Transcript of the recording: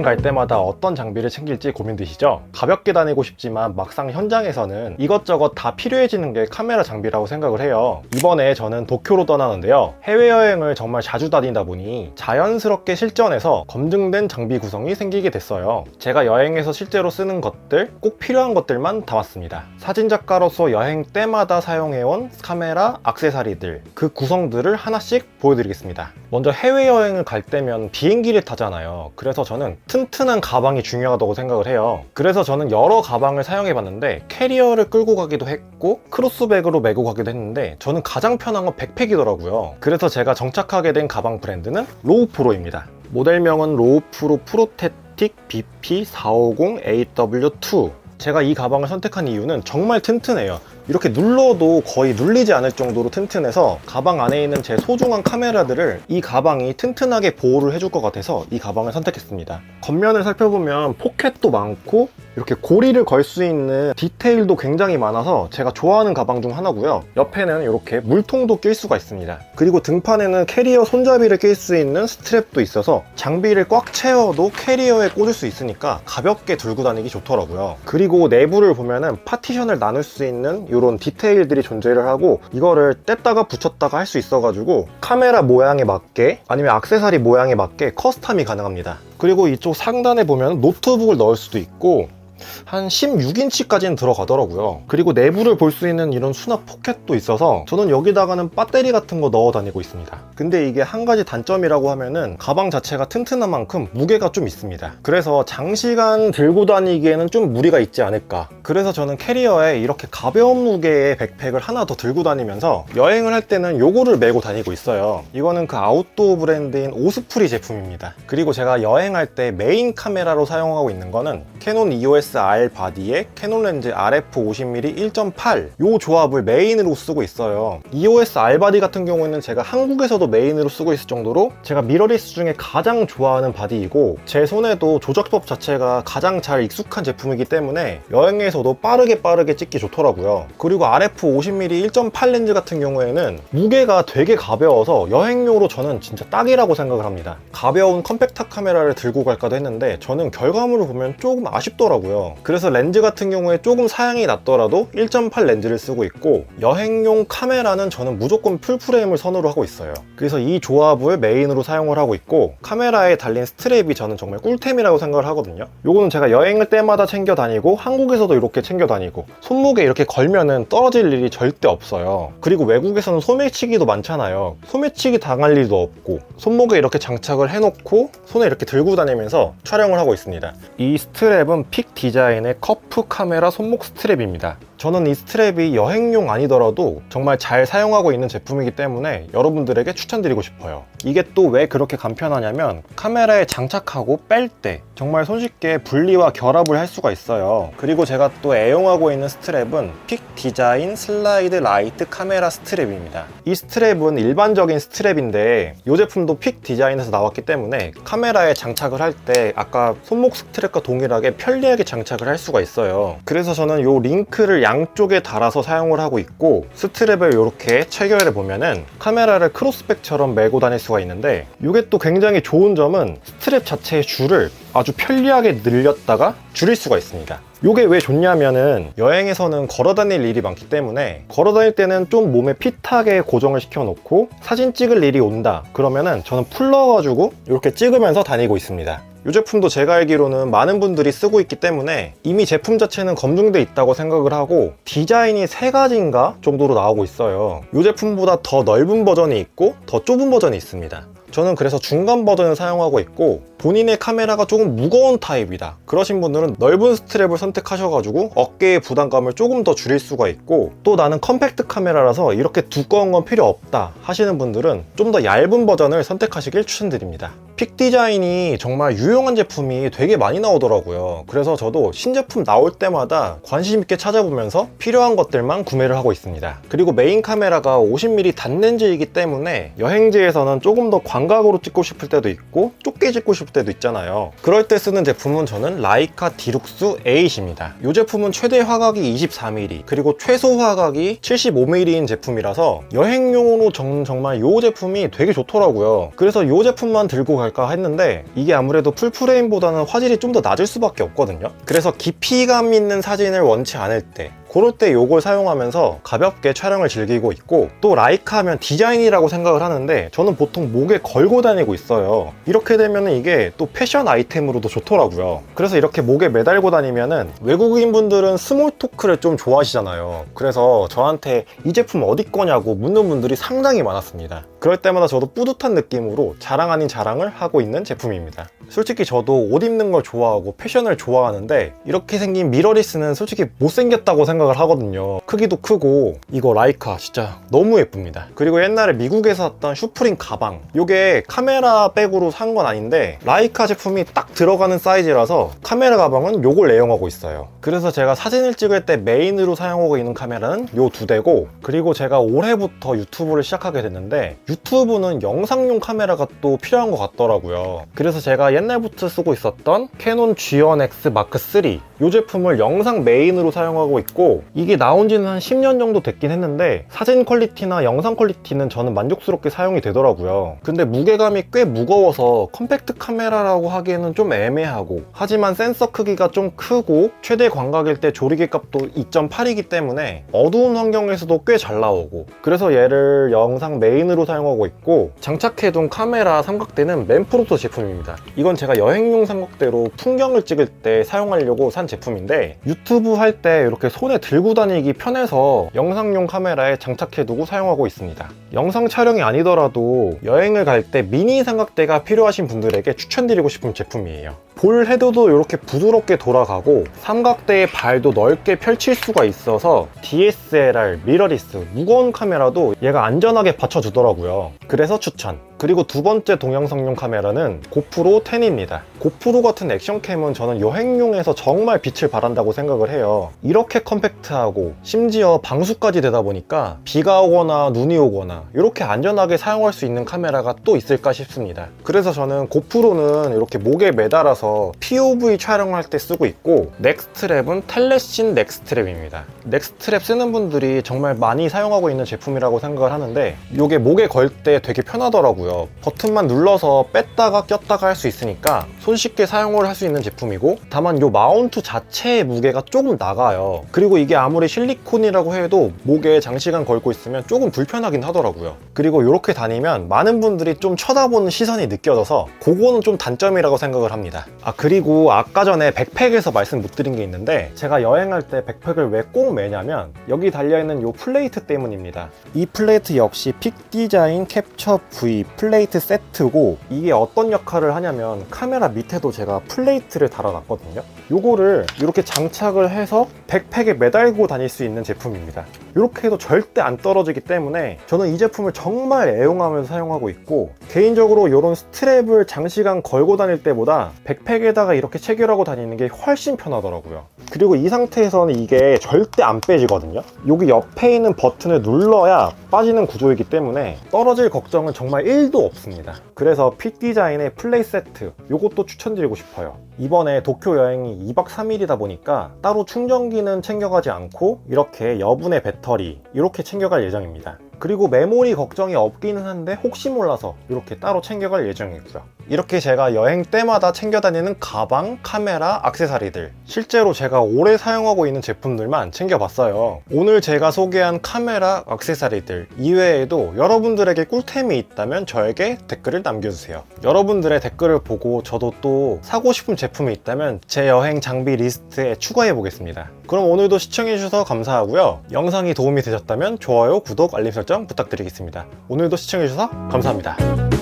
갈 때마다 어떤 장비를 챙길지 고민되시죠? 가볍게 다니고 싶지만 막상 현장에서는 이것저것 다 필요해지는 게 카메라 장비라고 생각을 해요. 이번에 저는 도쿄로 떠나는데요. 해외여행을 정말 자주 다니다 보니 자연스럽게 실전에서 검증된 장비 구성이 생기게 됐어요. 제가 여행에서 실제로 쓰는 것들, 꼭 필요한 것들만 담았습니다. 사진작가로서 여행 때마다 사용해온 카메라, 액세서리들, 그 구성들을 하나씩 보여드리겠습니다. 먼저 해외여행을 갈 때면 비행기를 타잖아요. 그래서 저는 튼튼한 가방이 중요하다고 생각을 해요. 그래서 저는 여러 가방을 사용해봤는데 캐리어를 끌고 가기도 했고 크로스백으로 메고 가기도 했는데 저는 가장 편한 건 백팩이더라고요. 그래서 제가 정착하게 된 가방 브랜드는 로우프로입니다. 모델명은 로우프로 프로테틱 BP450AW2. 제가 이 가방을 선택한 이유는 정말 튼튼해요. 이렇게 눌러도 거의 눌리지 않을 정도로 튼튼해서 가방 안에 있는 제 소중한 카메라들을 이 가방이 튼튼하게 보호를 해줄 것 같아서 이 가방을 선택했습니다. 겉면을 살펴보면 포켓도 많고 이렇게 고리를 걸 수 있는 디테일도 굉장히 많아서 제가 좋아하는 가방 중 하나고요. 옆에는 이렇게 물통도 낄 수가 있습니다. 그리고 등판에는 캐리어 손잡이를 낄 수 있는 스트랩도 있어서 장비를 꽉 채워도 캐리어에 꽂을 수 있으니까 가볍게 들고 다니기 좋더라고요. 그리고 내부를 보면은 파티션을 나눌 수 있는 이런 디테일들이 존재를 하고 이거를 뗐다가 붙였다가 할 수 있어가지고 카메라 모양에 맞게 아니면 액세서리 모양에 맞게 커스텀이 가능합니다. 그리고 이쪽 상단에 보면 노트북을 넣을 수도 있고 한 16인치까지는 들어가더라고요. 그리고 내부를 볼 수 있는 이런 수납 포켓도 있어서 저는 여기다가는 배터리 같은 거 넣어 다니고 있습니다. 근데 이게 한 가지 단점이라고 하면은 가방 자체가 튼튼한 만큼 무게가 좀 있습니다. 그래서 장시간 들고 다니기에는 좀 무리가 있지 않을까. 그래서 저는 캐리어에 이렇게 가벼운 무게의 백팩을 하나 더 들고 다니면서 여행을 할 때는 요거를 메고 다니고 있어요. 이거는 그 아웃도어 브랜드인 오스프리 제품입니다. 그리고 제가 여행할 때 메인 카메라로 사용하고 있는 거는 캐논 EOS R 바디에 캐논 렌즈 RF 50mm 1.8 요 조합을 메인으로 쓰고 있어요. EOS R 바디 같은 경우에는 제가 한국에서도 메인으로 쓰고 있을 정도로 제가 미러리스 중에 가장 좋아하는 바디이고 제 손에도 조작법 자체가 가장 잘 익숙한 제품이기 때문에 여행에서도 빠르게 찍기 좋더라고요. 그리고 RF 50mm 1.8 렌즈 같은 경우에는 무게가 되게 가벼워서 여행용으로 저는 진짜 딱이라고 생각을 합니다. 가벼운 컴팩트 카메라를 들고 갈까도 했는데 저는 결과물을 보면 조금 아쉽더라고요. 그래서 렌즈 같은 경우에 조금 사양이 낮더라도 1.8 렌즈를 쓰고 있고 여행용 카메라는 저는 무조건 풀프레임을 선호를 하고 있어요. 그래서 이 조합을 메인으로 사용을 하고 있고 카메라에 달린 스트랩이 저는 정말 꿀템이라고 생각을 하거든요. 요거는 제가 여행을 때마다 챙겨 다니고 한국에서도 이렇게 챙겨 다니고 손목에 이렇게 걸면은 떨어질 일이 절대 없어요. 그리고 외국에서는 소매치기도 많잖아요. 소매치기 당할 일도 없고 손목에 이렇게 장착을 해놓고 손에 이렇게 들고 다니면서 촬영을 하고 있습니다. 이 스트랩은 픽 디자인의 커프 카메라 손목 스트랩입니다. 저는 이 스트랩이 여행용 아니더라도 정말 잘 사용하고 있는 제품이기 때문에 여러분들에게 추천드리고 싶어요. 이게 또 왜 그렇게 간편하냐면 카메라에 장착하고 뺄 때 정말 손쉽게 분리와 결합을 할 수가 있어요. 그리고 제가 또 애용하고 있는 스트랩은 픽 디자인 슬라이드 라이트 카메라 스트랩입니다. 이 스트랩은 일반적인 스트랩인데 이 제품도 픽 디자인에서 나왔기 때문에 카메라에 장착을 할 때 아까 손목 스트랩과 동일하게 편리하게 장착을 할 수가 있어요. 그래서 저는 이 링크를 양쪽에 달아서 사용을 하고 있고 스트랩을 이렇게 체결해 보면은 카메라를 크로스백처럼 메고 다닐 수가 있는데 이게 또 굉장히 좋은 점은 스트랩 자체의 줄을 아주 편리하게 늘렸다가 줄일 수가 있습니다. 이게 왜 좋냐면은 여행에서는 걸어 다닐 일이 많기 때문에 걸어 다닐 때는 좀 몸에 핏하게 고정을 시켜 놓고 사진 찍을 일이 온다 그러면은 저는 풀러가지고 이렇게 찍으면서 다니고 있습니다. 이 제품도 제가 알기로는 많은 분들이 쓰고 있기 때문에 이미 제품 자체는 검증돼 있다고 생각을 하고 디자인이 3가지인가 정도로 나오고 있어요. 이 제품보다 더 넓은 버전이 있고 더 좁은 버전이 있습니다. 저는 그래서 중간 버전을 사용하고 있고 본인의 카메라가 조금 무거운 타입이다 그러신 분들은 넓은 스트랩을 선택하셔가지고 어깨의 부담감을 조금 더 줄일 수가 있고 또 나는 컴팩트 카메라라서 이렇게 두꺼운 건 필요 없다 하시는 분들은 좀 더 얇은 버전을 선택하시길 추천드립니다. 픽 디자인이 정말 유용한 제품이 되게 많이 나오더라고요. 그래서 저도 신제품 나올 때마다 관심 있게 찾아보면서 필요한 것들만 구매를 하고 있습니다. 그리고 메인 카메라가 50mm 단렌즈이기 때문에 여행지에서는 조금 더 광각으로 찍고 싶을 때도 있고 좁게 찍고 싶을 때도 있잖아요. 그럴 때 쓰는 제품은 저는 라이카 디룩스 8입니다. 이 제품은 최대 화각이 24mm 그리고 최소 화각이 75mm인 제품이라서 여행용으로 정말 이 제품이 되게 좋더라고요. 그래서 이 제품만 들고 가져갈까 했는데 이게 아무래도 풀프레임보다는 화질이 좀 더 낮을 수밖에 없거든요. 그래서 깊이감 있는 사진을 원치 않을 때 그럴 때 이걸 사용하면서 가볍게 촬영을 즐기고 있고, 또 라이카 하면 디자인이라고 생각을 하는데 저는 보통 목에 걸고 다니고 있어요. 이렇게 되면 이게 또 패션 아이템으로도 좋더라고요. 그래서 이렇게 목에 매달고 다니면은 외국인 분들은 스몰 토크를 좀 좋아하시잖아요. 그래서 저한테 이 제품 어디 거냐고 묻는 분들이 상당히 많았습니다. 그럴 때마다 저도 뿌듯한 느낌으로 자랑 아닌 자랑을 하고 있는 제품입니다. 솔직히 저도 옷 입는 걸 좋아하고 패션을 좋아하는데 이렇게 생긴 미러리스는 솔직히 못생겼다고 생각을 하거든요. 크기도 크고 이거 라이카 진짜 너무 예쁩니다. 그리고 옛날에 미국에서 샀던 슈프림 가방, 이게 카메라 백으로 산 건 아닌데 라이카 제품이 딱 들어가는 사이즈라서 카메라 가방은 요걸 애용하고 있어요. 그래서 제가 사진을 찍을 때 메인으로 사용하고 있는 카메라는 요 두 대고, 그리고 제가 올해부터 유튜브를 시작하게 됐는데 유튜브는 영상용 카메라가 또 필요한 것 같더라고요. 그래서 제가 옛날부터 쓰고 있었던 캐논 G1X 마크 3, 이 제품을 영상 메인으로 사용하고 있고, 이게 나온 지는 한 10년 정도 됐긴 했는데 사진 퀄리티나 영상 퀄리티는 저는 만족스럽게 사용이 되더라고요. 근데 무게감이 꽤 무거워서 컴팩트 카메라라고 하기에는 좀 애매하고, 하지만 센서 크기가 좀 크고 최대 광각일 때 조리개 값도 2.8이기 때문에 어두운 환경에서도 꽤 잘 나오고, 그래서 얘를 영상 메인으로 사용하고 있고, 장착해둔 카메라 삼각대는 맨프로토 제품입니다. 이건 제가 여행용 삼각대로 풍경을 찍을 때 사용하려고 산 제품인데 유튜브 할 때 이렇게 손에 들고 다니기 편해서 영상용 카메라에 장착해두고 사용하고 있습니다. 영상 촬영이 아니더라도 여행을 갈 때 미니 삼각대가 필요하신 분들에게 추천드리고 싶은 제품이에요. 볼 헤드도 이렇게 부드럽게 돌아가고 삼각대의 발도 넓게 펼칠 수가 있어서 DSLR, 미러리스, 무거운 카메라도 얘가 안전하게 받쳐주더라고요. 그래서 추천. 그리고 두 번째 동영상용 카메라는 고프로 10입니다. 고프로 같은 액션캠은 저는 여행용에서 정말 빛을 발한다고 생각을 해요. 이렇게 컴팩트하고 심지어 방수까지 되다 보니까 비가 오거나 눈이 오거나 이렇게 안전하게 사용할 수 있는 카메라가 또 있을까 싶습니다. 그래서 저는 고프로는 이렇게 목에 매달아서 POV 촬영할 때 쓰고 있고, 넥스트랩은 텔레신 넥스트랩입니다. 넥스트랩 쓰는 분들이 정말 많이 사용하고 있는 제품이라고 생각을 하는데 이게 목에 걸 때 되게 편하더라고요. 버튼만 눌러서 뺐다가 꼈다가 할 수 있으니까 손쉽게 사용을 할 수 있는 제품이고, 다만 이 마운트 자체의 무게가 조금 나가요. 그리고 이게 아무리 실리콘이라고 해도 목에 장시간 걸고 있으면 조금 불편하긴 하더라고요. 그리고 이렇게 다니면 많은 분들이 좀 쳐다보는 시선이 느껴져서 그거는 좀 단점이라고 생각을 합니다. 그리고 아까 전에 백팩에서 말씀 못 드린 게 있는데, 제가 여행할 때 백팩을 왜 꼭 매냐면 여기 달려있는 이 플레이트 때문입니다. 이 플레이트 역시 픽 디자인 캡처 V 플레이트 세트고, 이게 어떤 역할을 하냐면 카메라 밑에도 제가 플레이트를 달아놨거든요. 요거를 이렇게 장착을 해서 백팩에 매달고 다닐 수 있는 제품입니다. 이렇게 해도 절대 안 떨어지기 때문에 저는 이 제품을 정말 애용하면서 사용하고 있고, 개인적으로 이런 스트랩을 장시간 걸고 다닐 때보다 백팩에다가 이렇게 체결하고 다니는 게 훨씬 편하더라고요. 그리고 이 상태에서는 이게 절대 안 빼지거든요. 여기 옆에 있는 버튼을 눌러야 빠지는 구조이기 때문에 떨어질 걱정은 정말 1도 없습니다. 그래서 픽 디자인의 플레이 세트, 이것도 추천드리고 싶어요. 이번에 도쿄 여행이 2박 3일이다 보니까 따로 충전기는 챙겨가지 않고 이렇게 여분의 배터리 이렇게 챙겨갈 예정입니다. 그리고 메모리 걱정이 없기는 한데 혹시 몰라서 이렇게 따로 챙겨갈 예정이고요. 이렇게 제가 여행 때마다 챙겨 다니는 가방, 카메라, 액세서리들, 실제로 제가 오래 사용하고 있는 제품들만 챙겨봤어요. 오늘 제가 소개한 카메라, 액세서리들 이외에도 여러분들에게 꿀템이 있다면 저에게 댓글을 남겨주세요. 여러분들의 댓글을 보고 저도 또 사고 싶은 제품이 있다면 제 여행 장비 리스트에 추가해 보겠습니다. 그럼 오늘도 시청해주셔서 감사하고요. 영상이 도움이 되셨다면 좋아요, 구독, 알림 설정 부탁드리겠습니다. 오늘도 시청해주셔서 감사합니다.